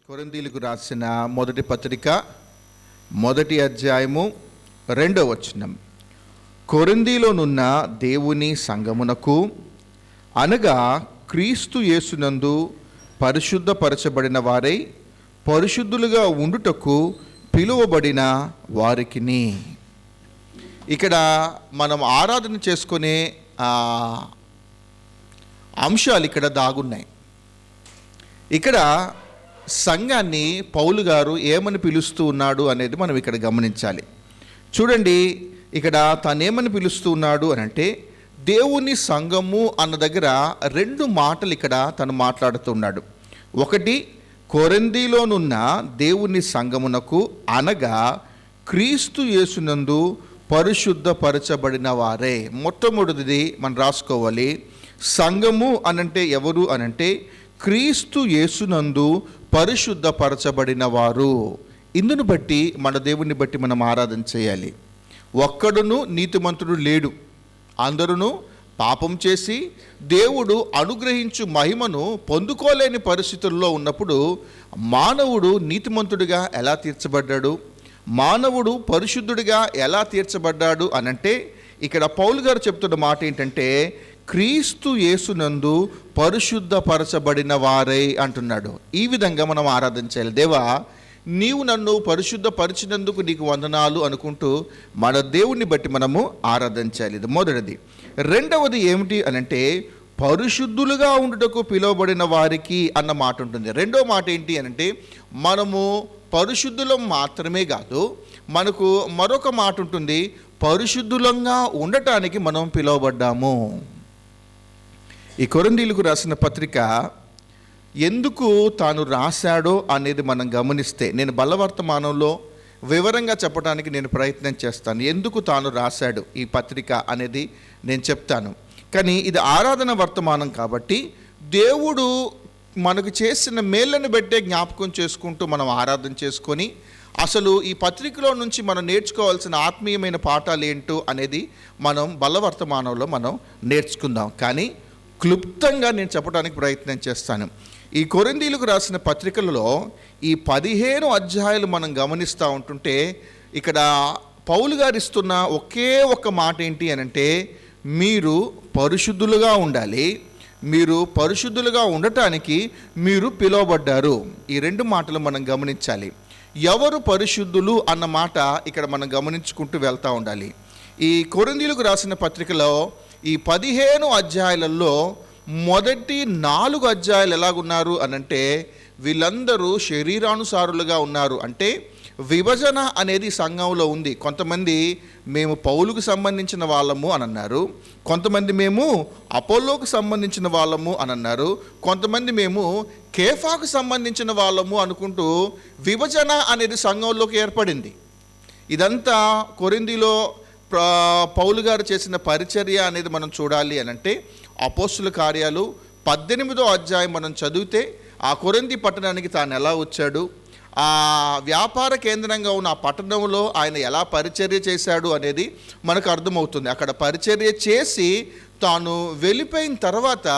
కొరింథీయులకు రాసిన మొదటి పత్రిక 1వ అధ్యాయము 2వ వచనం. కొరింథీలోనున్న దేవుని సంఘమునకు అనగా క్రీస్తు యేసునందు పరిశుద్ధపరచబడిన వారై పరిశుద్ధులుగా ఉండుటకు పిలువబడిన వారికిని. ఇక్కడ మనం ఆరాధన చేసుకునే అంశాలు ఇక్కడ దాగున్నాయి. ఇక్కడ సంఘాన్ని పౌలు గారు ఏమని పిలుస్తూ ఉన్నాడు అనేది మనం ఇక్కడ గమనించాలి. చూడండి, ఇక్కడ తనేమని పిలుస్తూ ఉన్నాడు అని అంటే దేవుని సంఘము అన్న దగ్గర 2 మాటలు ఇక్కడ తను మాట్లాడుతున్నాడు. ఒకటి, కొరింథీలోనున్న దేవుని సంఘమునకు అనగా క్రీస్తు యేసునందు పరిశుద్ధపరచబడిన వారే. మొట్టమొదటిది మనం రాసుకోవాలి. సంఘము అనంటే ఎవరు అనంటే క్రీస్తు యేసునందు పరిశుద్ధపరచబడిన వారు. ఇందును బట్టి మన దేవుని బట్టి మనం ఆరాధన చేయాలి. ఒక్కడును నీతిమంతుడు లేడు, అందరూ పాపం చేసి దేవుడు అనుగ్రహించు మహిమను పొందుకోలేని పరిస్థితుల్లో ఉన్నప్పుడు మానవుడు నీతిమంతుడిగా ఎలా తీర్చబడ్డాడు, మానవుడు పరిశుద్ధుడిగా ఎలా తీర్చబడ్డాడు అనంటే ఇక్కడ పౌలు గారు చెప్తున్న మాట ఏంటంటే క్రీస్తు యేసునందు పరిశుద్ధపరచబడిన వారై అంటున్నాడు. ఈ విధంగా మనం ఆరాధన చేయాలి. దేవా, నీవు నన్ను పరిశుద్ధపరిచినందుకు నీకు వందనాలు అనుకుంటూ మన దేవుణ్ణి బట్టి మనము ఆరాధన చేయాలి. ఇది మొదటిది. రెండవది ఏమిటి అనంటే పరిశుద్ధులుగా ఉండుటకు పిలువబడిన వారికి అన్న మాట ఉంటుంది. రెండవ మాట ఏంటి అనంటే మనము పరిశుద్ధులం మాత్రమే కాదు, మనకు మరొక మాట ఉంటుంది, పరిశుద్ధులంగా ఉండటానికి మనం పిలువబడ్డాము. ఈ కొరింథీయులకు రాసిన పత్రిక ఎందుకు తాను రాశాడో అనేది మనం గమనిస్తే, నేను బలవర్తమానంలో వివరంగా చెప్పడానికి నేను ప్రయత్నం చేస్తాను. ఎందుకు తాను రాశాడు ఈ పత్రిక అనేది నేను చెప్తాను. కానీ ఇది ఆరాధన వర్తమానం కాబట్టి దేవుడు మనకు చేసిన మేళ్ళను బట్టే జ్ఞాపకం చేసుకుంటూ మనం ఆరాధన చేసుకొని అసలు ఈ పత్రికలో నుంచి మనం నేర్చుకోవాల్సిన ఆత్మీయమైన పాఠాలు ఏంటో అనేది మనం బలవర్తమానంలో మనం నేర్చుకుందాం. కానీ క్లుప్తంగా నేను చెప్పడానికి ప్రయత్నం చేస్తాను. ఈ కొరింథీయులకు రాసిన పత్రికలలో ఈ 15 అధ్యాయాలు మనం గమనిస్తూ ఉంటుంటే ఇక్కడ పౌలు గారు ఇస్తున్న ఒకే ఒక మాట ఏంటి అనంటే మీరు పరిశుద్ధులుగా ఉండాలి, మీరు పరిశుద్ధులుగా ఉండటానికి మీరు పిలువబడ్డారు. ఈ 2 మాటలు మనం గమనించాలి. ఎవరు పరిశుద్ధులు అన్న మాట ఇక్కడ మనం గమనించుకుంటూ వెళ్తూ ఉండాలి. ఈ కొరింథీయులకు రాసిన పత్రికలో ఈ 15 అధ్యాయాలలో మొదటి 4 అధ్యాయాలు ఎలాగున్నారు అనంటే వీళ్ళందరూ శరీరానుసారులుగా ఉన్నారు. అంటే విభజన అనేది సంఘంలో ఉంది. కొంతమంది మేము పౌలుకు సంబంధించిన వాళ్ళము అని అన్నారు, కొంతమంది మేము అపోలోకు సంబంధించిన వాళ్ళము అని అన్నారు, కొంతమంది మేము కేఫాకు సంబంధించిన వాళ్ళము అనుకుంటూ విభజన అనేది సంఘంలోకి ఏర్పడింది. ఇదంతా కొరింథీలో పౌలు గారు చేసిన పరిచర్య అనేది మనం చూడాలి అనంటే అపోస్తుల కార్యాలు 18వ అధ్యాయం మనం చదివితే ఆ కొరింథీ పట్టణానికి తాను ఎలా వచ్చాడు, ఆ వ్యాపార కేంద్రంగా ఉన్న ఆ పట్టణంలో ఆయన ఎలా పరిచర్య చేశాడు అనేది మనకు అర్థమవుతుంది. అక్కడ పరిచర్య చేసి తాను వెళ్ళిపోయిన తర్వాత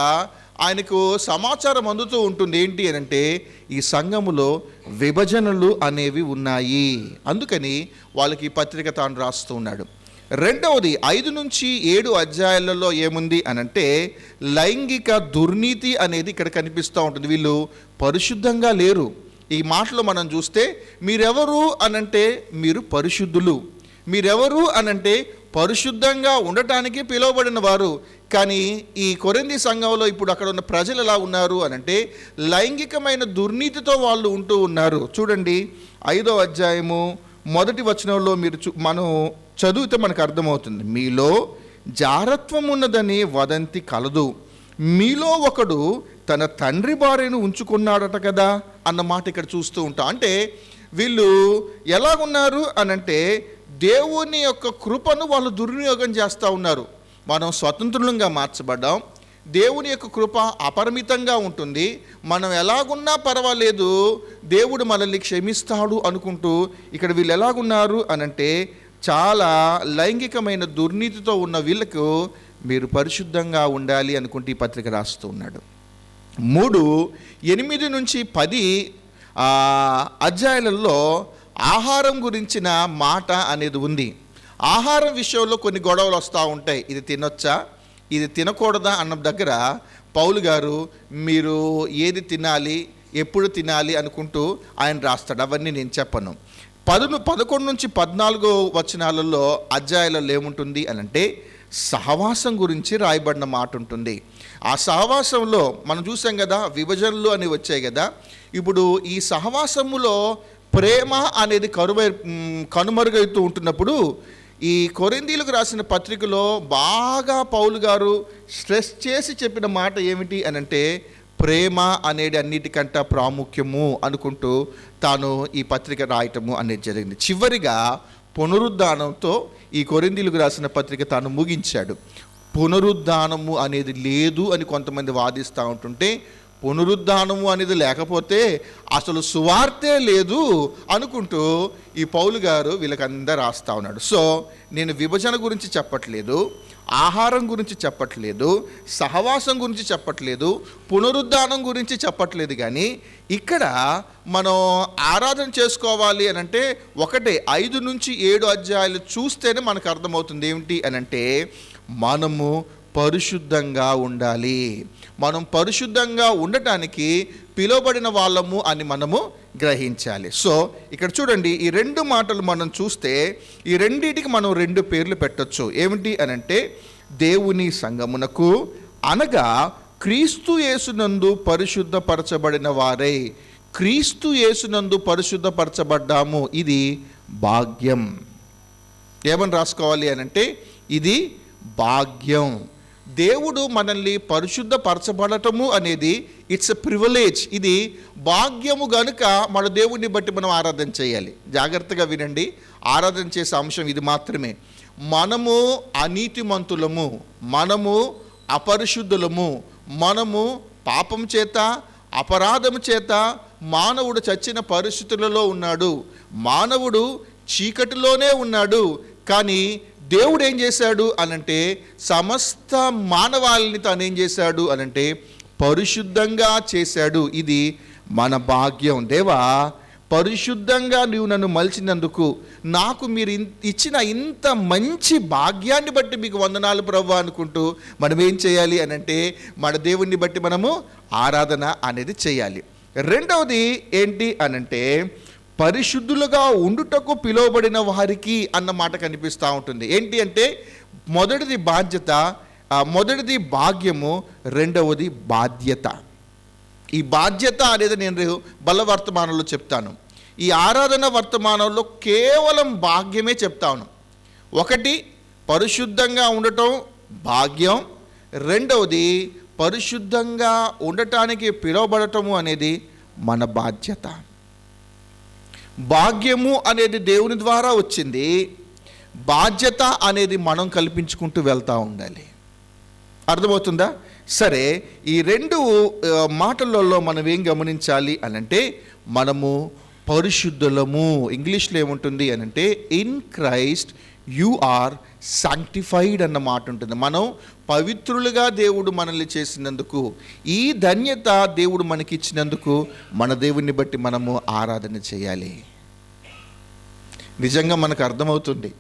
ఆయనకు సమాచారం అందుతూ ఉంటుంది. ఏంటి అనంటే ఈ సంఘములో విభజనలు అనేవి ఉన్నాయి, అందుకని వాళ్ళకి ఈ పత్రిక తాను రాస్తూ ఉన్నాడు. రెండవది 5 నుంచి 7 అధ్యాయాలలో ఏముంది అనంటే లైంగిక దుర్నీతి అనేది ఇక్కడ కనిపిస్తూ ఉంటుంది. వీళ్ళు పరిశుద్ధంగా లేరు. ఈ మాటలో మనం చూస్తే మీరెవరు అనంటే మీరు పరిశుద్ధులు, మీరెవరు అనంటే పరిశుద్ధంగా ఉండటానికి పిలువబడిన వారు. కానీ ఈ కొరింథీ సంఘంలో ఇప్పుడు అక్కడ ఉన్న ప్రజలు ఎలా ఉన్నారు అనంటే లైంగికమైన దుర్నీతితో వాళ్ళు ఉంటూ ఉన్నారు. చూడండి, 5వ అధ్యాయము 1వ వచనంలో మనం చదివితే మనకు అర్థమవుతుంది. మీలో జారత్వం ఉన్నదని వదంతి కలదు, మీలో ఒకడు తన తండ్రి భార్యను ఉంచుకున్నాడట కదా అన్న మాట ఇక్కడ చూస్తూ ఉంటాం. అంటే వీళ్ళు ఎలాగున్నారు అనంటే దేవుని యొక్క కృపను వాళ్ళు దుర్వినియోగం చేస్తూ ఉన్నారు. మనం స్వతంత్రులంగా మార్చబడ్డాం, దేవుని యొక్క కృప అపరిమితంగా ఉంటుంది, మనం ఎలాగున్నా పర్వాలేదు, దేవుడు మనల్ని క్షమిస్తాడు అనుకుంటూ ఇక్కడ వీళ్ళు ఎలాగున్నారు అనంటే చాలా లైంగికమైన దుర్నీతితో ఉన్న వీళ్ళకు మీరు పరిశుద్ధంగా ఉండాలి అనుకుంటే ఈ పత్రిక రాస్తూ ఉన్నాడు. 3:8 నుంచి 10 అధ్యాయాలలో ఆహారం గురించిన మాట అనేది ఉంది. ఆహారం విషయంలో కొన్ని గొడవలు వస్తూ ఉంటాయి. ఇది తినొచ్చా, ఇది తినకూడదా అన్న దగ్గర పౌలు గారు మీరు ఏది తినాలి, ఎప్పుడు తినాలి అనుకుంటూ ఆయన రాస్తాడు. అవన్నీ నేను చెప్పను. 11 నుంచి 14 వచనాలలో అధ్యాయాలలో ఏముంటుంది అని అంటే సహవాసం గురించి రాయబడిన మాట ఉంటుంది. ఆ సహవాసంలో మనం చూసాం కదా, విభజనలు అని వచ్చాయి కదా. ఇప్పుడు ఈ సహవాసములో ప్రేమ అనేది కనుమరుగవుతూ ఉంటున్నప్పుడు ఈ కొరింథీయులకు రాసిన పత్రికలో బాగా పౌలు గారు స్ట్రెస్ చేసి చెప్పిన మాట ఏమిటి అని అంటే ప్రేమ అనేది అన్నిటికంటే ప్రాముఖ్యము అనుకుంటూ తాను ఈ పత్రిక రాయటము అనేది జరిగింది. చివరిగా పునరుద్ధానంతో ఈ కొరింథీయులకు రాసిన పత్రిక తాను ముగించాడు. పునరుద్ధానము అనేది లేదు అని కొంతమంది వాదిస్తూ ఉంటుంటే, పునరుద్ధానము అనేది లేకపోతే అసలు సువార్తే లేదు అనుకుంటూ ఈ పౌలు గారు వీళ్ళకందరూ రాస్తూ ఉన్నాడు. సో నేను విభజన గురించి చెప్పట్లేదు, ఆహారం గురించి చెప్పట్లేదు, సహవాసం గురించి చెప్పట్లేదు, పునరుద్ధానం గురించి చెప్పట్లేదు. కానీ ఇక్కడ మనం ఆరాధన చేసుకోవాలి అని అంటే ఒకటే 5 నుంచి 7 అధ్యాయాలు చూస్తేనే మనకు అర్థమవుతుంది. ఏమిటి అని అంటే మనము పరిశుద్ధంగా ఉండాలి. మనం పరిశుద్ధంగా ఉండటానికి పిలువబడిన వాళ్ళము అని మనము గ్రహించాలి. సో ఇక్కడ చూడండి, ఈ 2 మాటలు మనం చూస్తే ఈ రెండిటికి మనం 2 పేర్లు పెట్టొచ్చు. ఏమిటి అని అంటే దేవుని సంఘమునకు, అనగా క్రీస్తు యేసునందు పరిశుద్ధపరచబడిన వారై. క్రీస్తు యేసునందు పరిశుద్ధపరచబడ్డాము, ఇది భాగ్యం. ఏమని రాసుకోవాలి అని అంటే ఇది భాగ్యం. దేవుడు మనల్ని పరిశుద్ధపరచబడటము అనేది ఇట్స్ ఎ ప్రివిలేజ్, ఇది భాగ్యము గనుక మన దేవుణ్ణి బట్టి మనం ఆరాధన చేయాలి. జాగ్రత్తగా వినండి, ఆరాధన చేసే అంశం ఇది మాత్రమే. మనము అనీతిమంతులము, మనము అపరిశుద్ధులము, మనము పాపం చేత అపరాధము చేత మానవుడు చచ్చిన పరిస్థితులలో ఉన్నాడు, మానవుడు చీకటిలోనే ఉన్నాడు. కానీ దేవుడు ఏం చేశాడు అనంటే సమస్త మానవాళిని తాను ఏం చేశాడు అనంటే పరిశుద్ధంగా చేశాడు. ఇది మన భాగ్యం. దేవా, పరిశుద్ధంగా నీవు నన్ను మలిచినందుకు, నాకు మీరు ఇచ్చిన ఇంత మంచి భాగ్యాన్ని బట్టి మీకు వందనాలు ప్రభువా అనుకుంటూ మనం ఏం చేయాలి అనంటే మన దేవుణ్ణి బట్టి మనము ఆరాధన అనేది చేయాలి. రెండవది ఏంటి అనంటే పరిశుద్ధులుగా ఉండుటకు పిలువబడిన వారికి అన్న మాట కనిపిస్తూ ఉంటుంది. ఏంటి అంటే మొదటిది బాధ్యత, మొదటిది భాగ్యము, రెండవది బాధ్యత. ఈ బాధ్యత అనేది నేను బల వర్తమానంలో చెప్తాను. ఈ ఆరాధన వర్తమానంలో కేవలం భాగ్యమే చెప్తాను. ఒకటి పరిశుద్ధంగా ఉండటం భాగ్యం, రెండవది పరిశుద్ధంగా ఉండటానికి పిలువబడటము అనేది మన బాధ్యత. భాగ్యము అనేది దేవుని ద్వారా వచ్చింది, బాధ్యత అనేది మనం కల్పించుకుంటూ వెళ్తూ ఉండాలి. అర్థమవుతుందా? సరే, ఈ 2 మాటలలో మనం ఏం గమనించాలి అనంటే మనము పరిశుద్ధులము. ఇంగ్లీష్లో ఏముంటుంది అనంటే in Christ you are sanctified అన్న మాట ఉంటుంది. మనం పవిత్రులుగా దేవుడు మనల్ని చేసినందుకు, ఈ ధన్యత దేవుడు మనకిచ్చినందుకు మన దేవుణ్ణి బట్టి మనము ఆరాధన చేయాలి. నిజంగా మనకు అర్థమవుతుంది,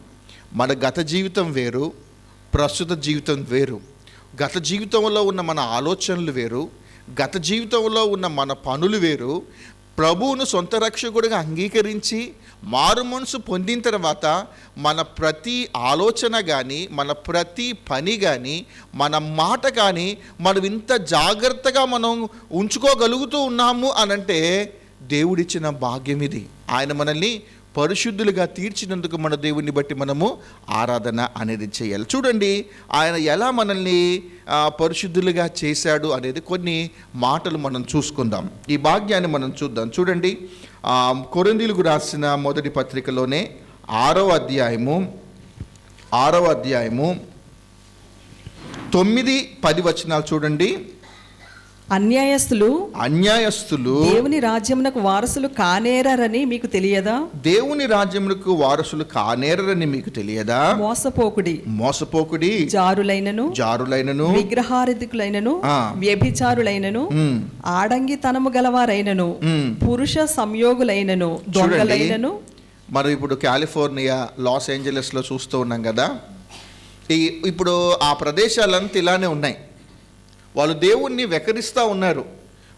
మన గత జీవితం వేరు, ప్రస్తుత జీవితం వేరు. గత జీవితంలో ఉన్న మన ఆలోచనలు వేరు, గత జీవితంలో ఉన్న మన పనులు వేరు. ప్రభువును సొంత రక్షకుడిగా అంగీకరించి మారు మనసు పొందిన తర్వాత మన ప్రతి ఆలోచన కానీ, మన ప్రతి పని కానీ, మన మాట కానీ మనం ఇంత జాగ్రత్తగా మనం ఉంచుకోగలుగుతూ ఉన్నాము అనంటే దేవుడిచ్చిన భాగ్యం ఇది. ఆయన మనల్ని పరిశుద్ధులుగా తీర్చినందుకు మన దేవుణ్ణి బట్టి మనము ఆరాధన అనేది చేయాలి. చూడండి, ఆయన ఎలా మనల్ని పరిశుద్ధులుగా చేశాడు అనేది కొన్ని మాటలు మనం చూసుకుందాం. ఈ భాగ్యాన్ని మనం చూద్దాం. చూడండి, కొరింథీయులకు రాసిన మొదటి పత్రికలోనే 6వ అధ్యాయము 9-10 వచనాలు చూడండి. అన్యాయస్తులు దేవుని రాజ్యమునకు వారసులు కానేరని మీకు తెలియదా? దేవుని రాజ్యమునకు వారసులు కానేరని మీకు తెలియదా? మోసపోకుడి జారులైనను విగ్రహారాధికులైనను వ్యభిచారులైనను ఆడంగితనము గలవారైనను పురుష సంయోగులైనను దొంగలైనను. మనం ఇప్పుడు కాలిఫోర్నియా లాస్ ఏంజలస్లో చూస్తూ ఉన్నాం కదా. ఇప్పుడు ఆ ప్రదేశాలంతా ఇలానే ఉన్నాయి. వాళ్ళు దేవుణ్ణి వెకరిస్తూ ఉన్నారు.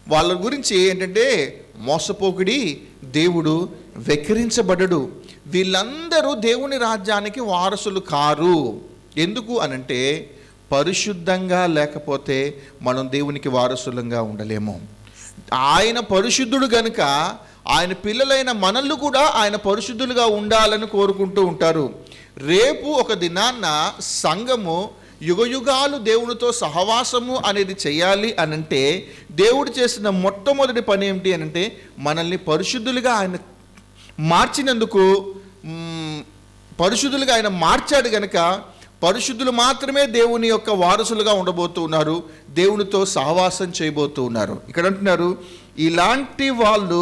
వాళ్ళ గురించి ఏంటంటే మోసపోకుడి, దేవుడు వెకరించబడడు. వీళ్ళందరూ దేవుని రాజ్యానికి వారసులు కారు. ఎందుకు అనంటే పరిశుద్ధంగా లేకపోతే మనం దేవునికి వారసులంగా ఉండలేము. ఆయన పరిశుద్ధుడు గనుక ఆయన పిల్లలైన మనల్ని కూడా ఆయన పరిశుద్ధులుగా ఉండాలని కోరుకుంటూ ఉంటారు. రేపు ఒక దినాన్న సంఘము యుగయుగాలు దేవునితో సహవాసము అనేది చేయాలి అనంటే దేవుడు చేసిన మొట్టమొదటి పని ఏమిటి అనంటే మనల్ని పరిశుద్ధులుగా ఆయన మార్చినందుకు, పరిశుద్ధులుగా ఆయన మార్చాడు గనక పరిశుద్ధులు మాత్రమే దేవుని యొక్క వారసులుగా ఉండబోతూ ఉన్నారు, దేవునితో సహవాసం చేయబోతూ ఉన్నారు. ఇక్కడ అంటున్నారు ఇలాంటి వాళ్ళు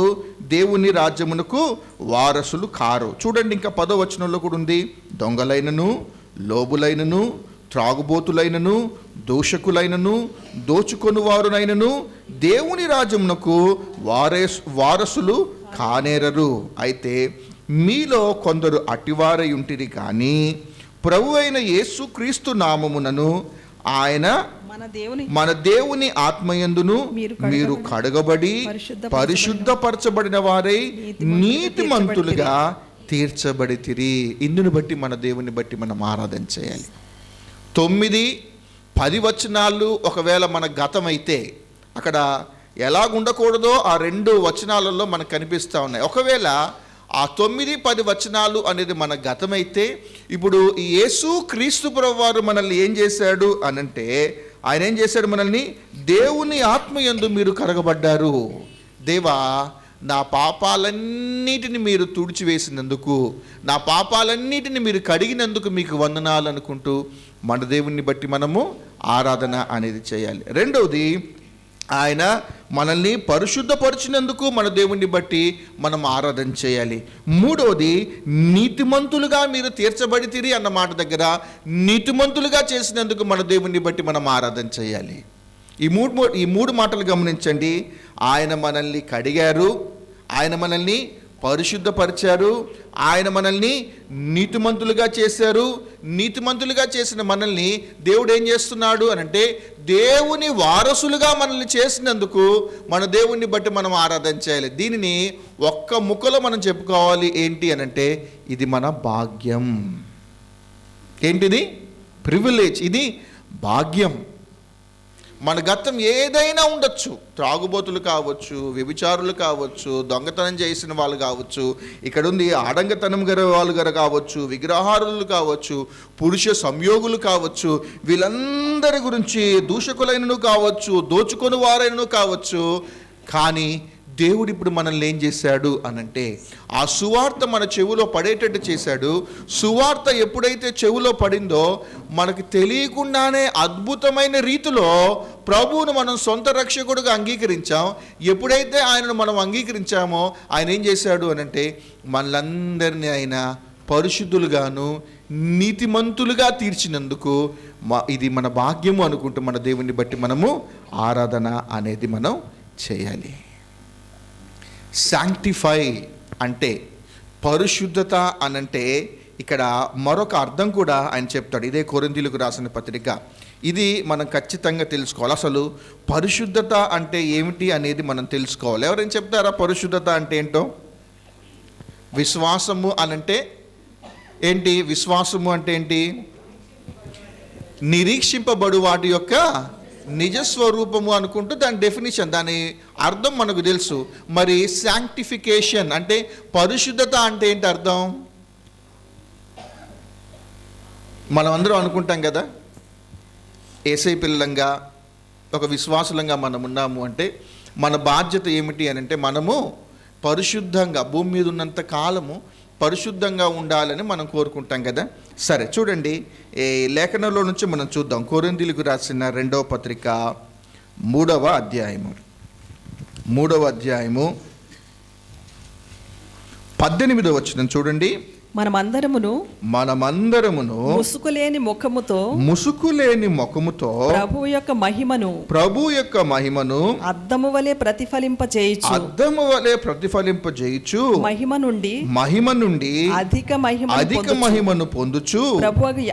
దేవుని రాజ్యమునకు వారసులు కారు. చూడండి, ఇంకా 10వ వచనంలో కూడా ఉంది, దొంగలైనను లోబులైనను త్రాగుబోతులైనను దోషకులైనను దోచుకొనువారునైనను దేవుని రాజ్యమునకు వారసులు కానేరరు. అయితే మీలో కొందరు అటివారై ఉంటిరి కానీ ప్రభు అయిన యేసు క్రీస్తు నామమునను ఆయన మన దేవుని ఆత్మయందును మీరు కడగబడి పరిశుద్ధపరచబడిన వారై నీతిమంతులుగా తీర్చబడితిరి. ఇందును బట్టి మన దేవుని బట్టి మనం ఆరాధన చేయాలి. 9-10 వచనాలు ఒకవేళ మన గతమైతే అక్కడ ఎలాగుండకూడదో ఆ 2 వచనాలలో మనకు కనిపిస్తూ ఉన్నాయి. ఒకవేళ ఆ 9-10 వచనాలు అనేది మన గతమైతే ఇప్పుడు యేసు క్రీస్తు ప్రభువారు మనల్ని ఏం చేశాడు అనంటే ఆయన ఏం చేశాడు, మనల్ని దేవుని ఆత్మయందు మీరు కడగబడ్డారు. దేవా, నా పాపాలన్నిటిని మీరు తుడిచివేసినందుకు, నా పాపాలన్నిటిని మీరు కడిగినందుకు మీకు వందనాలు అనుకుంటూ మన దేవుణ్ణి బట్టి మనము ఆరాధన అనేది చేయాలి. రెండవది, ఆయన మనల్ని పరిశుద్ధపరిచినందుకు మన దేవుణ్ణి బట్టి మనం ఆరాధన చేయాలి. మూడవది, నీతిమంతులుగా మీరు తీర్చబడితిరి అన్న మాట దగ్గర నీతిమంతులుగా చేసినందుకు మన దేవుణ్ణి బట్టి మనం ఆరాధన చేయాలి. ఈ మూడు మాటలు గమనించండి. ఆయన మనల్ని కడిగారు, ఆయన మనల్ని పరిశుద్ధపరిచారు, ఆయన మనల్ని నీతిమంతులుగా చేశారు. నీతిమంతులుగా చేసిన మనల్ని దేవుడు ఏం చేస్తున్నాడు అనంటే దేవుని వారసులుగా మనల్ని చేసినందుకు మన దేవుణ్ణి బట్టి మనం ఆరాధన చేయాలి. దీనిని ఒక్క ముక్కలో మనం చెప్పుకోవాలి. ఏంటి అనంటే ఇది మన భాగ్యం. ఏంటిది? ప్రివిలేజ్. ఇది భాగ్యం. మన గతం ఏదైనా ఉండొచ్చు, త్రాగుబోతులు కావచ్చు, వ్యభిచారులు కావచ్చు, దొంగతనం చేసిన వాళ్ళు కావచ్చు, ఇక్కడ ఉంది ఆడంగతనం గల వాళ్ళు కావచ్చు, విగ్రహారులు కావచ్చు, పురుష సంయోగులు కావచ్చు, వీళ్ళందరి గురించి దూషకులైనను కావచ్చు, దోచుకొని వారైనను కావచ్చు. కానీ దేవుడు ఇప్పుడు మనల్ని ఏం చేశాడు అనంటే ఆ సువార్త మన చెవిలో పడేటట్టు చేశాడు. సువార్త ఎప్పుడైతే చెవిలో పడిందో మనకు తెలియకుండానే అద్భుతమైన రీతిలో ప్రభువును మనం సొంత రక్షకుడుగా అంగీకరించాం. ఎప్పుడైతే ఆయనను మనం అంగీకరించామో ఆయన ఏం చేశాడు అనంటే మనలందరినీ ఆయన పరిశుద్ధులుగాను నీతిమంతులుగా తీర్చినందుకు ఇది మన భాగ్యము అనుకుంటూ మన దేవుని బట్టి మనము ఆరాధన అనేది మనం చేయాలి. శాంక్టిఫై అంటే పరిశుద్ధత అనంటే ఇక్కడ మరొక అర్థం కూడా ఆయన చెప్తాడు. ఇదే కొరింథీయులకు రాసిన పత్రిక. ఇది మనం ఖచ్చితంగా తెలుసుకోవాలి. అసలు పరిశుద్ధత అంటే ఏమిటి అనేది మనం తెలుసుకోవాలి. ఎవరైనా చెప్తారా పరిశుద్ధత అంటే ఏంటో? విశ్వాసము అనంటే ఏంటి? విశ్వాసము అంటే ఏంటి? నిరీక్షింపబడు వాటి యొక్క నిజస్వరూపము అనుకుంటూ దాని డెఫినిషన్, దాని అర్థం మనకు తెలుసు. మరి శాంక్టిఫికేషన్ అంటే పరిశుద్ధత అంటే ఏంటి అర్థం? మనం అందరం అనుకుంటాం కదా, యేసయ్య పిల్లలంగా ఒక విశ్వాసులంగా మనం ఉన్నాము అంటే మన బాధ్యత ఏమిటి అని అంటే మనము పరిశుద్ధంగా భూమి మీద ఉన్నంత కాలము పరిశుద్ధంగా ఉండాలని మనం కోరుకుంటాం కదా. సరే చూడండి, ఈ లేఖనంలో నుంచి మనం చూద్దాం. కొరింథీయులకు రాసిన 2వ పత్రిక మూడవ అధ్యాయము 18వ వచనం చూడండి. మనమందరమును ముసుకులేని ముఖముతో ప్రభువు యొక్క మహిమను అద్దము వలె ప్రతిఫలింపజేయుచు మహిమ నుండి అధిక మహిమను పొందుచు ప్రభువగు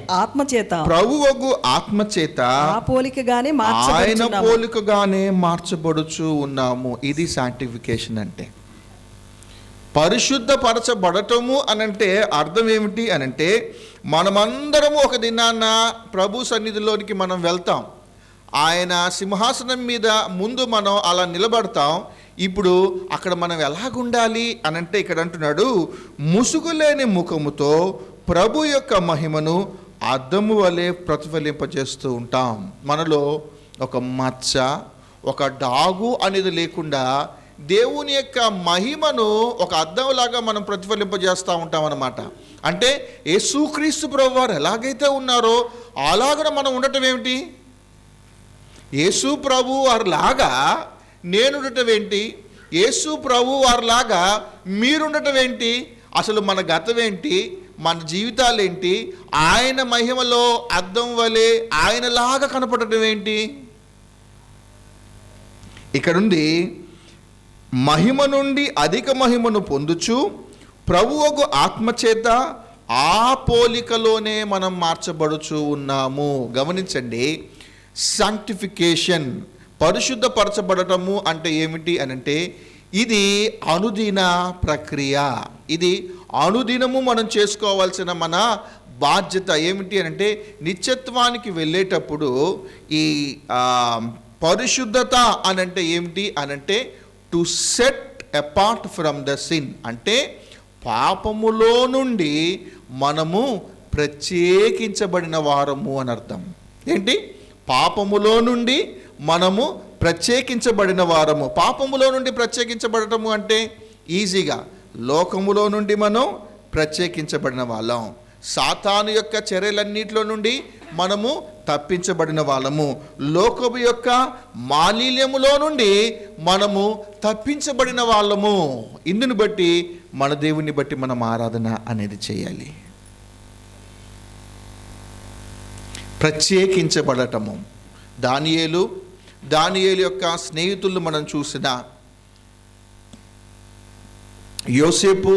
ఆత్మచేత ఆయన పోలికగానే మార్చబడుచు ఉన్నాము. ఇది సాంక్టిఫికేషన్ అంటే. పరిశుద్ధపరచబడటము అనంటే అర్థం ఏమిటి అనంటే, మనమందరము ఒక దినాన్న ప్రభు సన్నిధిలోనికి మనం వెళ్తాం. ఆయన సింహాసనం మీద ముందు మనం అలా నిలబడతాం. ఇప్పుడు అక్కడ మనం ఎలాగుండాలి అనంటే ఇక్కడ అంటున్నాడు, ముసుగులేని ముఖముతో ప్రభు యొక్క మహిమను అద్దము వలె ప్రతిఫలింపజేస్తూ ఉంటాం. మనలో ఒక మచ్చ, ఒక డాగు అనేది లేకుండా దేవుని యొక్క మహిమను ఒక అద్దంలాగా మనం ప్రతిఫలింపజేస్తూ ఉంటాం అన్నమాట. అంటే యేసుక్రీస్తు ప్రభు వారు ఎలాగైతే ఉన్నారో అలాగ మనం ఉండటం ఏమిటి? యేసు ప్రభు వారిలాగా నేను ఉండటం ఏంటి? యేసు ప్రభు వారిలాగా మీరుండటం ఏంటి? అసలు మన గతం ఏంటి? మన జీవితాలు ఏంటి? ఆయన మహిమలో అద్దం వలె ఆయనలాగా కనపడటం ఏంటి? ఇక్కడుంది, మహిమ నుండి అధిక మహిమను పొందుచు ప్రభువగు ఆత్మచేత ఆ పోలికలోనే మనం మార్చబడుచు ఉన్నాము. గమనించండి, సాంక్టిఫికేషన్, పరిశుద్ధపరచబడటము అంటే ఏమిటి అనంటే ఇది అనుదిన ప్రక్రియ. ఇది అనుదినము మనం చేసుకోవాల్సిన మన బాధ్యత. ఏమిటి అనంటే నిత్యత్వానికి వెళ్ళేటప్పుడు ఈ పరిశుద్ధత అనంటే ఏమిటి అనంటే to set apart from the sin, అంటే పాపములో నుండి మనము ప్రత్యేకించబడిన వారము అని అర్థం. ఏంటి? పాపములో నుండి మనము ప్రత్యేకించబడిన వారము. పాపములో నుండి ప్రత్యేకించబడటము అంటే ఈజీగా లోకములో నుండి మనం ప్రత్యేకించబడిన వాళ్ళం. సాతాను యొక్క చర్యలన్నిటిలో నుండి మనము తప్పించబడిన వాళ్ళము. లోకము యొక్క మాలిన్యములో నుండి మనము తప్పించబడిన వాళ్ళము. ఇందుని బట్టి మన దేవుని బట్టి మనం ఆరాధన అనేది చేయాలి. ప్రత్యేకించబడటము. దానియేలు యొక్క స్నేహితులు మనం చూసిన యోసేపు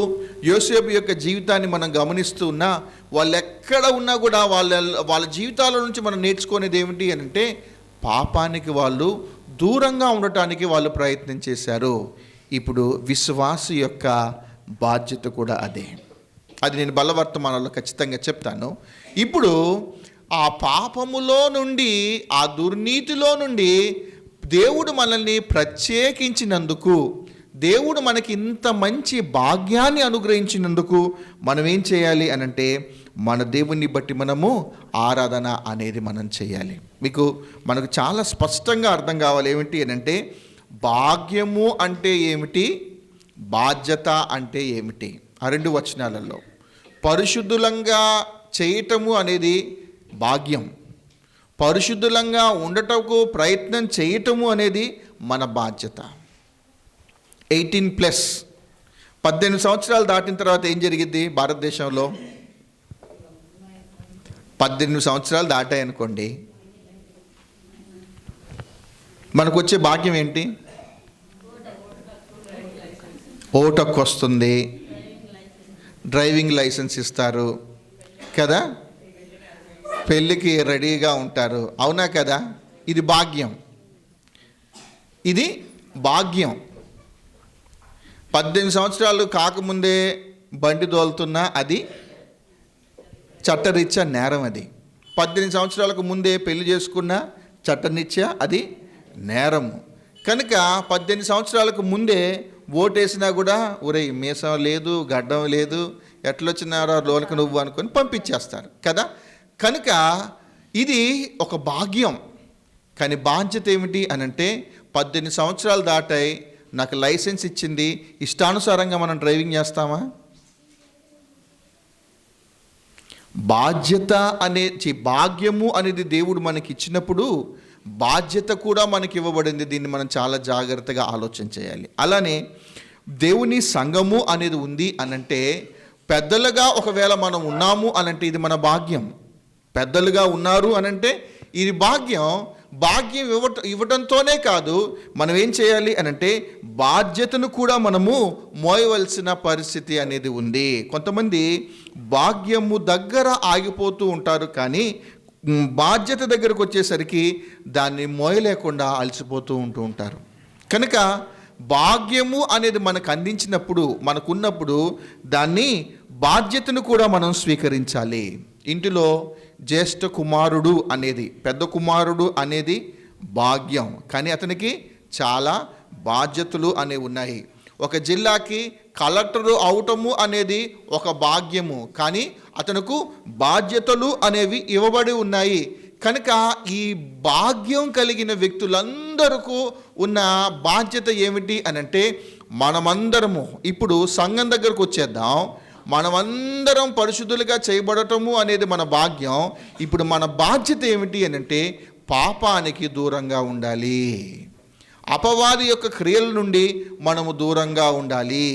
యొక్క జీవితాన్ని మనం గమనిస్తూ ఉన్నా, వాళ్ళు ఎక్కడ ఉన్నా కూడా వాళ్ళ జీవితాల నుంచి మనం నేర్చుకునేది ఏమిటి అంటే పాపానికి వాళ్ళు దూరంగా ఉండటానికి వాళ్ళు ప్రయత్నం చేశారు. ఇప్పుడు విశ్వాసు యొక్క బాధ్యత కూడా అదే. అది నేను బలవర్తమానంలో ఖచ్చితంగా చెప్తాను. ఇప్పుడు ఆ పాపములో నుండి, ఆ దుర్నీతిలో నుండి దేవుడు మనల్ని ప్రత్యేకించినందుకు, దేవుడు మనకి ఇంత మంచి భాగ్యాన్ని అనుగ్రహించినందుకు మనం ఏం చేయాలి అనంటే మన దేవుణ్ణి బట్టి మనము ఆరాధన అనేది మనం చేయాలి. మనకు చాలా స్పష్టంగా అర్థం కావాలి. ఏమిటి అనంటే భాగ్యము అంటే ఏమిటి, బాధ్యత అంటే ఏమిటి. ఆ రెండు వచనాలలో పరిశుద్ధులంగా చేయటము అనేది భాగ్యం, పరిశుద్ధులంగా ఉండటకు ప్రయత్నం చేయటము అనేది మన బాధ్యత. 18+, 18 సంవత్సరాలు దాటిన తర్వాత ఏం జరిగింది భారతదేశంలో? 18 సంవత్సరాలు దాటాయనుకోండి, మనకు వచ్చే భాగ్యం ఏంటి? ఓటు హక్కు వస్తుంది, డ్రైవింగ్ లైసెన్స్ ఇస్తారు కదా, పెళ్ళికి రెడీగా ఉంటారు. అవునా కదా? ఇది భాగ్యం. ఇది భాగ్యం. 18 సంవత్సరాలు కాకముందే బండి తోలుతున్నా అది చట్టరీత్యా నేరం. అది 18 సంవత్సరాలకు ముందే పెళ్లి చేసుకున్నా చట్టరీత్యా అది నేరము. కనుక 18 సంవత్సరాలకు ముందే ఓటేసినా కూడా ఒరేయ్ మీసం లేదు, గడ్డం లేదు, ఎట్లొచ్చినారో లోనికి నువ్వు అనుకొని పంపించేస్తారు కదా. కనుక ఇది ఒక భాగ్యం. కానీ బాధ్యత ఏమిటి అనంటే 18 సంవత్సరాలు దాటాయి, నాకు లైసెన్స్ ఇచ్చింది, ఇష్టానుసారంగా మనం డ్రైవింగ్ చేస్తామా? బాధ్యత భాగ్యము అనేది దేవుడు మనకి ఇచ్చినప్పుడు బాధ్యత కూడా మనకి ఇవ్వబడింది. దీన్ని మనం చాలా జాగ్రత్తగా ఆలోచన చేయాలి. అలానే దేవుని సంఘము అనేది ఉంది అనంటే, పెద్దలుగా ఒకవేళ మనం ఉన్నాము అనంటే ఇది మన భాగ్యం. పెద్దలుగా ఉన్నారు అనంటే ఇది భాగ్యం. భాగ్యం ఇవ్వడంతోనే కాదు, మనం ఏం చేయాలి అనంటే బాధ్యతను కూడా మనము మోయవలసిన పరిస్థితి అనేది ఉంది. కొంతమంది భాగ్యము దగ్గర ఆగిపోతూ ఉంటారు, కానీ బాధ్యత దగ్గరకు వచ్చేసరికి దాన్ని మోయలేకుండా అలసిపోతూ ఉంటారు. కనుక భాగ్యము అనేది మనకు అందించినప్పుడు, మనకున్నప్పుడు దాన్ని బాధ్యతను కూడా మనం స్వీకరించాలి. ఇంటిలో జ్యేష్ఠ కుమారుడు అనేది, పెద్ద కుమారుడు అనేది భాగ్యం, కానీ అతనికి చాలా బాధ్యతలు అనేవి ఉన్నాయి. ఒక జిల్లాకి కలెక్టరు అవటము అనేది ఒక భాగ్యము, కానీ అతనుకు బాధ్యతలు అనేవి ఇవ్వబడి ఉన్నాయి. కనుక ఈ భాగ్యం కలిగిన వ్యక్తులందరికీ ఉన్న బాధ్యత ఏమిటి అనంటే, మనమందరము ఇప్పుడు సంఘం దగ్గరకు వచ్చేద్దాం. మనమందరం పరిశుద్ధులుగా చేయబడటము అనేది మన భాగ్యం. ఇప్పుడు మన బాధ్యత ఏమిటి అనంటే పాపానికి దూరంగా ఉండాలి. అపవాది యొక్క క్రియల నుండి మనము దూరంగా ఉండాలి.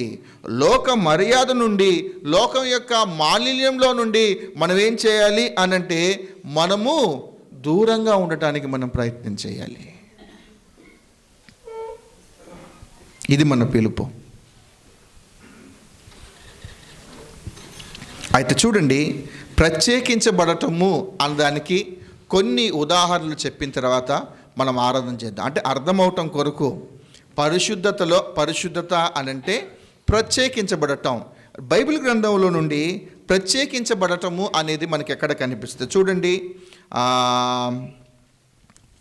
లోక మర్యాద నుండి, లోకం యొక్క మాలిన్యంలో నుండి మనం ఏం చేయాలి అనంటే మనము దూరంగా ఉండటానికి మనం ప్రయత్నం చేయాలి. ఇది మన పిలుపు. అయితే చూడండి, ప్రత్యేకించబడటము అనడానికి కొన్ని ఉదాహరణలు చెప్పిన తర్వాత మనం ఆరాధన చేద్దాం. అంటే అర్థమవటం కొరకు, పరిశుద్ధత అనంటే ప్రత్యేకించబడటం. బైబిల్ గ్రంథంలో నుండి ప్రత్యేకించబడటము అనేది మనకి ఎక్కడ కనిపిస్తుంది చూడండి.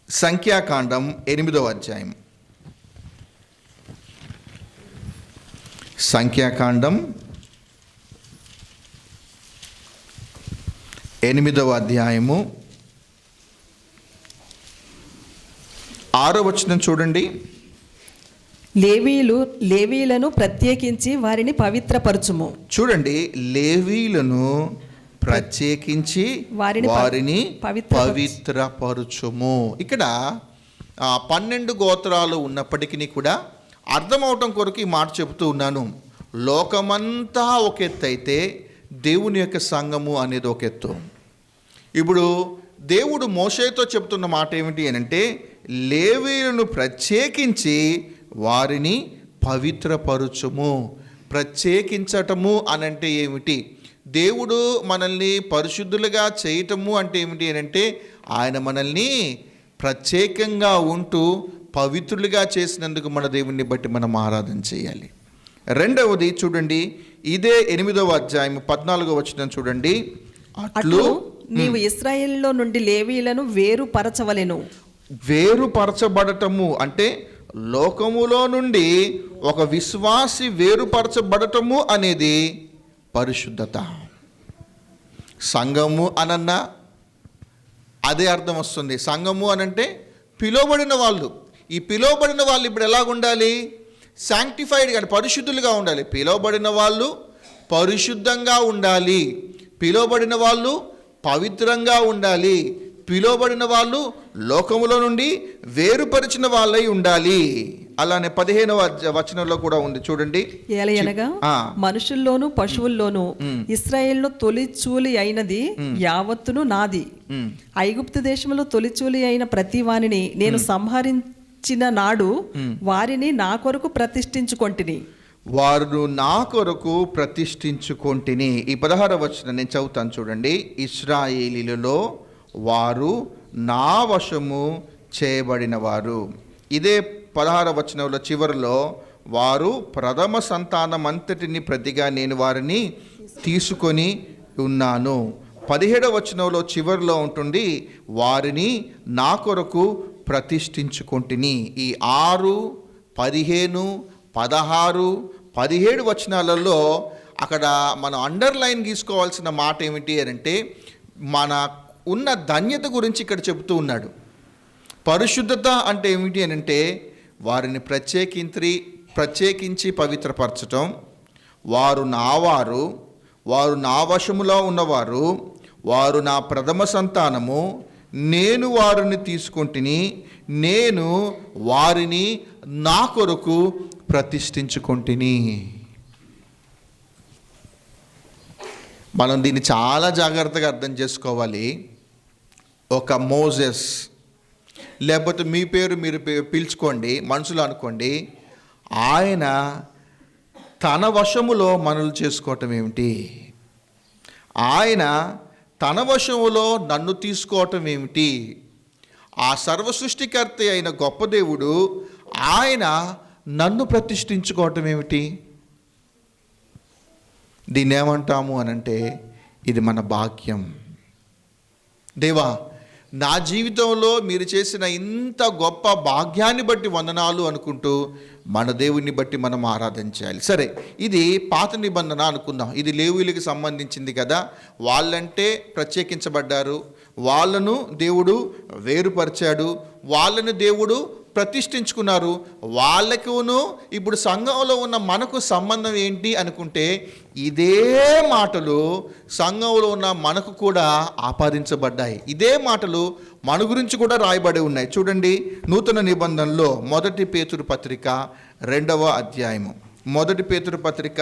సంఖ్యాకాండం 8వ అధ్యాయం. సంఖ్యాకాండం 8వ అధ్యాయము 6వ వచనం చూడండి. లేవీలను ప్రత్యేకించి వారిని పవిత్రపరచుము. చూడండి, లేవీలను ప్రత్యేకించి వారిని పవిత్రపరచుము. ఇక్కడ 12 గోత్రాలు ఉన్నప్పటికీ కూడా అర్థమవటం కొరకు ఈ మాట చెబుతూ ఉన్నాను. లోకమంతా ఒక ఎత్తు అయితే దేవుని యొక్క సంఘము అనేది ఒక ఎత్తు. ఇప్పుడు దేవుడు మోషేతో చెప్తున్న మాట ఏమిటి అనంటే, లేవీయులను ప్రత్యేకించి వారిని పవిత్రపరచుము. ప్రత్యేకించటము అనంటే ఏమిటి? దేవుడు మనల్ని పరిశుద్ధులుగా చేయటము అంటే ఏమిటి అనంటే, ఆయన మనల్ని ప్రత్యేకంగా ఉంటూ పవిత్రులుగా చేసినందుకు మన దేవుణ్ణి బట్టి మనం ఆరాధన చేయాలి. రెండవది చూడండి, ఇదే 8వ అధ్యాయం 14వ వచనం చూడండి. అట్లు నీవు ఇశ్రాయేలులో నుండి లేవీయులను వేరుపరచవలెను. వేరుపరచబడటము అంటే లోకములో నుండి ఒక విశ్వాసి వేరుపరచబడటము అనేది పరిశుద్ధత. సంఘము అనన్నా అదే అర్థం వస్తుంది. సంఘము అనంటే పిలువబడిన వాళ్ళు. ఈ పిలువబడిన వాళ్ళు ఇప్పుడు ఎలాగుండాలి? శాంక్టిఫైడ్ కానీ పరిశుద్ధులుగా ఉండాలి. పిలువబడిన వాళ్ళు పరిశుద్ధంగా ఉండాలి. పిలువబడిన వాళ్ళు పవిత్రంగా ఉండాలి. పిలువబడిన వాళ్ళు లోకములో నుండి వేరుపరిచిన వాళ్ళై ఉండాలి. అలానే 15వ వచనంలో కూడా ఉంది చూడండి. ఏలయనగా మనుషుల్లోను పశువుల్లోను ఇశ్రాయేలులో తొలిచూలి అయినది యావత్తును నాది. ఐగుప్తు దేశంలో తొలిచూలి అయిన ప్రతి వానిని నేను సంహరించిన నాడు వారిని నా కొరకు ప్రతిష్ఠించుకొంటిని. వారు నా కొరకు ప్రతిష్ఠించుకొంటిని. ఈ 16వ వచనం నేను చదువుతాను చూడండి. ఇశ్రాయేలీలలో వారు నా వశము చేయబడిన వారు. ఇదే 16వ వచనంలో చివరిలో వారు ప్రథమ సంతానం అంతటిని ప్రతిగా నేను వారిని తీసుకొని ఉన్నాను. 17వ వచనంలో చివరిలో ఉంటుంది వారిని నా కొరకు ప్రతిష్ఠించుకొంటిని. ఈ 6, 15, 16, 17 వచనాలలో అక్కడ మనం అండర్లైన్ గీసుకోవాల్సిన మాట ఏమిటి అంటే, మన ఉన్న ధన్యత గురించి ఇక్కడ చెబుతూ ఉన్నాడు. పరిశుద్ధత అంటే ఏమిటి అని అంటే వారిని ప్రత్యేకించి పవిత్రపరచటం. వారు నా వశములో ఉన్నవారు, వారు నా ప్రథమ సంతానము, నేను వారిని తీసుకొంటిని, నేను వారిని నా కొరకు ప్రతిష్ఠించుకొంటిని. మనం దీన్ని చాలా జాగ్రత్తగా అర్థం చేసుకోవాలి. ఒక మోజెస్, లేకపోతే మీ పేరు మీరు పిలుచుకోండి, మనుషులు అనుకోండి, ఆయన తన వశములో మనల్ని చేసుకోవటం ఏమిటి? ఆయన తన వశములో నన్ను తీసుకోవటం ఏమిటి? ఆ సర్వ సృష్టికర్త అయిన గొప్ప దేవుడు ఆయన నన్ను ప్రతిష్ఠించుకోవటం ఏమిటి? దీన్ని ఏమంటాము అనంటే, ఇది మన భాగ్యం. దేవా, నా జీవితంలో మీరు చేసిన ఇంత గొప్ప భాగ్యాన్ని బట్టి వందనాలు అనుకుంటూ మన దేవుని బట్టి మనం ఆరాధించాలి. సరే, ఇది పాత నిబంధన అనుకుందాం. ఇది లేవీయులకు సంబంధించింది కదా. వాళ్ళంటే ప్రత్యేకించబడ్డారు, వాళ్ళను దేవుడు వేరుపరిచాడు, వాళ్ళను దేవుడు ప్రతిష్ఠించుకున్నారు. వాళ్ళకును ఇప్పుడు సంఘంలో ఉన్న మనకు సంబంధం ఏంటి అనుకుంటే, ఇదే మాటలు సంఘంలో ఉన్న మనకు కూడా ఆపాదించబడ్డాయి. ఇదే మాటలు మన గురించి కూడా రాయబడి ఉన్నాయి. చూడండి, నూతన నిబంధనలో 1 పేతురు పత్రిక 2వ అధ్యాయము, 1 పేతురు పత్రిక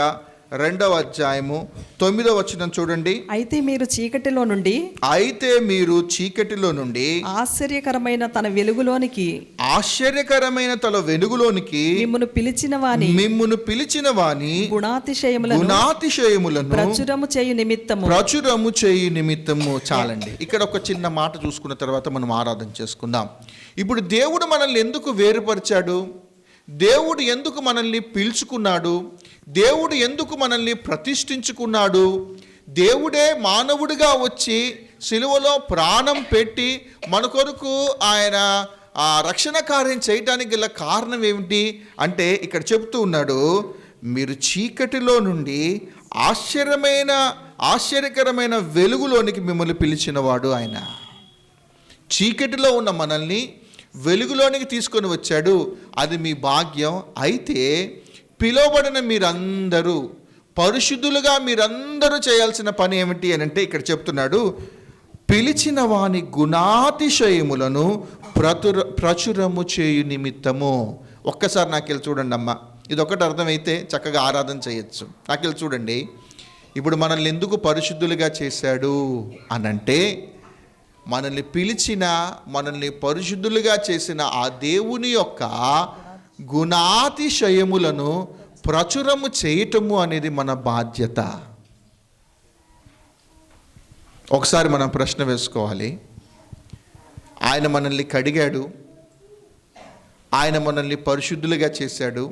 2వ అధ్యాయము 9వ వచనం చూడండి. అయితే మీరు చీకటిలో నుండి ఆశ్చర్యకరమైన తన వెలుగులోనికి మిమ్మును పిలిచిన వాని గుణాతిశయములను ప్రచురము చేయు నిమిత్తము. చాలండి. ఇక్కడ ఒక చిన్న మాట చూసుకున్న తర్వాత మనం ఆరాధన చేసుకుందాం. ఇప్పుడు దేవుడు మనల్ని ఎందుకు వేరుపరిచాడు? దేవుడు ఎందుకు మనల్ని పిలుచుకున్నాడు? దేవుడు ఎందుకు మనల్ని ప్రతిష్ఠించుకున్నాడు? దేవుడే మానవుడిగా వచ్చి సిలువలో ప్రాణం పెట్టి మన కొరకు ఆయన రక్షణ కార్యం చేయటానికి గల కారణం ఏమిటి అంటే, ఇక్కడ చెప్తూ ఉన్నాడు, మీరు చీకటిలో నుండి ఆశ్చర్యకరమైన వెలుగులోనికి మిమ్మల్ని పిలిచినవాడు ఆయన. చీకటిలో ఉన్న మనల్ని వెలుగులోనికి తీసుకొని వచ్చాడు. అది మీ భాగ్యం. అయితే పిలువబడిన మీరందరూ, పరిశుద్ధులుగా మీరందరూ చేయాల్సిన పని ఏమిటి అని అంటే, ఇక్కడ చెప్తున్నాడు, పిలిచిన వాని గుణాతిశయములను ప్రచురము చేయు నిమిత్తము. ఒక్కసారి నాకెళ్ళి చూడండి అమ్మ, ఇది ఒకటి అర్థమైతే చక్కగా ఆరాధన చేయొచ్చు. నాకెళ్ళి చూడండి. ఇప్పుడు మనల్ని ఎందుకు పరిశుద్ధులుగా చేశాడు అనంటే, మనల్ని పిలిచిన, మనల్ని పరిశుద్ధులుగా చేసిన ఆ దేవుని యొక్క గుణాతిశయములను ప్రచురము చేయటము అనేది మన బాధ్యత. ఒకసారి మనం ప్రశ్న వేసుకోవాలి. ఆయన మనల్ని కడిగాడు, ఆయన మనల్ని పరిశుద్ధులుగా చేశాడు,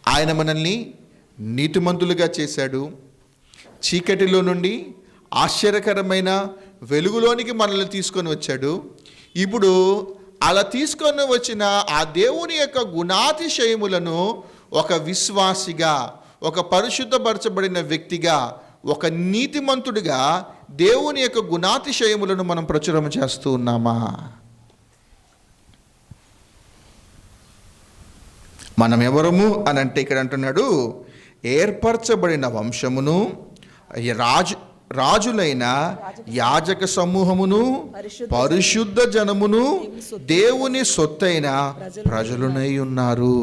ఆయన మనల్ని నీతిమంతులుగా చేశాడు, చీకటిలో నుండి ఆశ్చర్యకరమైన వెలుగులోనికి మనల్ని తీసుకొని వచ్చాడు. ఇప్పుడు అలా తీసుకొని వచ్చిన ఆ దేవుని యొక్క గుణాతిశయములను ఒక విశ్వాసిగా, ఒక పరిశుద్ధపరచబడిన వ్యక్తిగా, ఒక నీతిమంతుడిగా దేవుని యొక్క గుణాతిశయములను మనం ప్రచురం చేస్తూ ఉన్నామా? మనం ఎవరము అని అంటే, ఇక్కడ అంటున్నాడు, ఏర్పరచబడిన వంశమును, రాజులైన యాజక సమూహమును, పరిశుద్ధ జనమును, దేవుని సొత్తైన ప్రజలునై ఉన్నారు.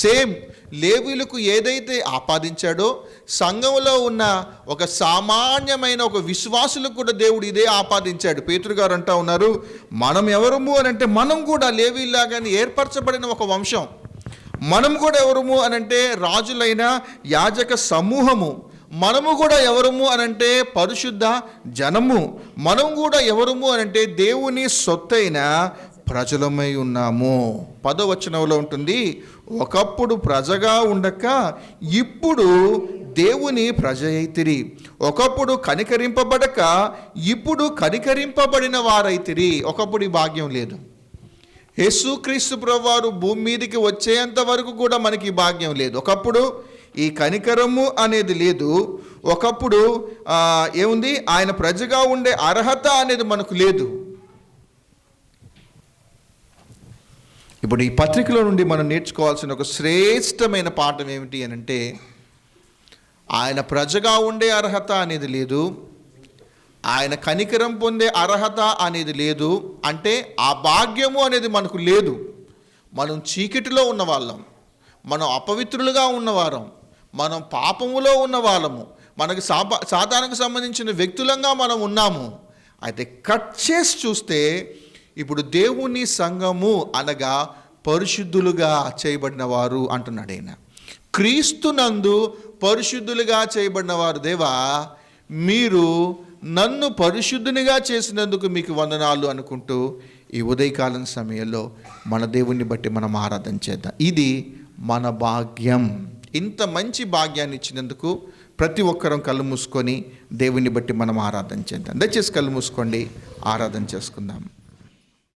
సేమ్ లేవీయులకు ఏదైతే ఆపాదించాడో, సంఘంలో ఉన్న ఒక సామాన్యమైన ఒక విశ్వాసులకు కూడా దేవుడు ఇదే ఆపాదించాడు. పేతురు గారు అంటా ఉన్నారు, మనం ఎవరము అని అంటే, మనం కూడా లేవీయులాగానే ఏర్పరచబడిన ఒక వంశం. మనం కూడా ఎవరము అనంటే, రాజులైన యాజక సమూహము. మనము కూడా ఎవరము అనంటే, పరిశుద్ధ జనము. మనం కూడా ఎవరము అనంటే, దేవుని సొత్తైన ప్రజలమై ఉన్నాము. 10వ వచనంలో ఉంటుంది, ఒకప్పుడు ప్రజగా ఉండక ఇప్పుడు దేవుని ప్రజ అయితిరి, ఒకప్పుడు కనికరింపబడక ఇప్పుడు కనికరింపబడిన వారైతిరి. ఒకప్పుడు ఈ భాగ్యం లేదు. యేసుక్రీస్తు ప్రభువారు భూమి మీదకి వచ్చేంత వరకు కూడా మనకి ఈ భాగ్యం లేదు. ఒకప్పుడు ఈ కనికరము అనేది లేదు. ఒకప్పుడు ఏముంది, ఆయన ప్రజగా ఉండే అర్హత అనేది మనకు లేదు. ఇప్పుడు ఈ పత్రికలో నుండి మనం నేర్చుకోవాల్సిన ఒక శ్రేష్టమైన పాఠం ఏమిటి అని అంటే, ఆయన ప్రజగా ఉండే అర్హత అనేది లేదు, ఆయన కనికరం పొందే అర్హత అనేది లేదు, అంటే ఆ భాగ్యము అనేది మనకు లేదు. మనం చీకటిలో ఉన్నవాళ్ళం, మనం అపవిత్రులుగా ఉన్నవారం, మనం పాపములో ఉన్న వాళ్ళము, మనకు సాతానికి సంబంధించిన వ్యక్తులంగా మనం ఉన్నాము. అయితే కట్ చేసి చూస్తే ఇప్పుడు దేవుని సంఘము అనగా పరిశుద్ధులుగా చేయబడిన వారు అంటున్నాడు ఆయన. క్రీస్తునందు పరిశుద్ధులుగా చేయబడిన వారు, దేవా మీరు నన్ను పరిశుద్ధునిగా చేసినందుకు మీకు వందనాలు అనుకుంటూ ఈ ఉదయకాలం సమయంలో మన దేవుణ్ణి బట్టి మనం ఆరాధన చేద్దాం. ఇది మన భాగ్యం. ఇంత మంచి భాగ్యాన్ని ఇచ్చినందుకు ప్రతి ఒక్కరం కళ్ళు మూసుకొని దేవుణ్ణి బట్టి మనం ఆరాధన చేద్దాం. దయచేసి కళ్ళు మూసుకోండి, ఆరాధన చేసుకుందాం.